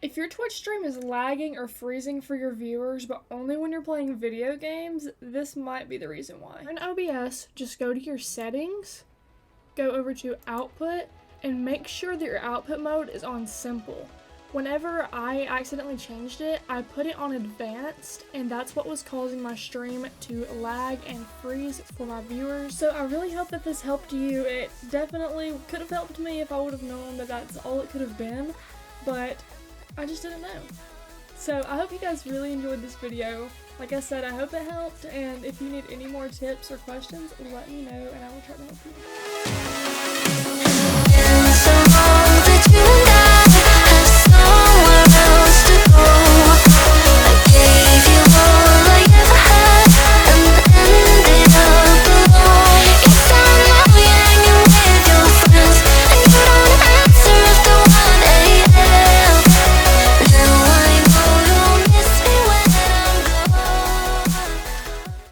If your Twitch stream is lagging or freezing for your viewers, but only when you're playing video games, this might be the reason why. In OBS, just go to your settings, go over to output, and make sure that your output mode is on simple. Whenever I accidentally changed it, I put it on advanced, and that's what was causing my stream to lag and freeze for my viewers. So I really hope that this helped you. It definitely could have helped me if I would have known that that's all it could have been, but I just didn't know. So I hope you guys really enjoyed this video. Like I said, I hope it helped, and if you need any more tips or questions, let me know and I will try to help you.